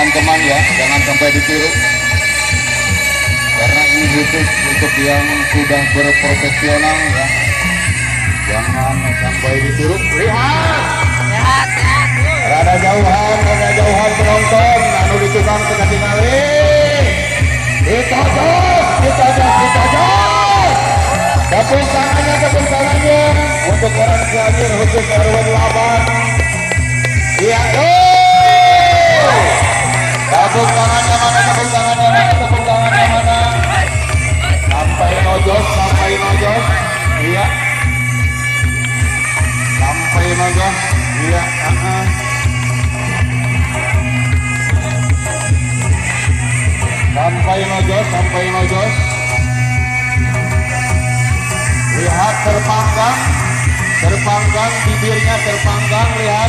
teman-teman ya, jangan sampai ditiru karena ini khusus untuk yang sudah berprofesional ya, jangan sampai ditiru. Lihat rada jauhan penonton anu ditukang tengah tingali ditojos tepuk tangannya untuk orang Cianjur khusus RW 8. Iya tepuk tangannya mana sampai nojos iya sampai nojos iya sampai nojos lihat terpanggang bibirnya terpanggang, lihat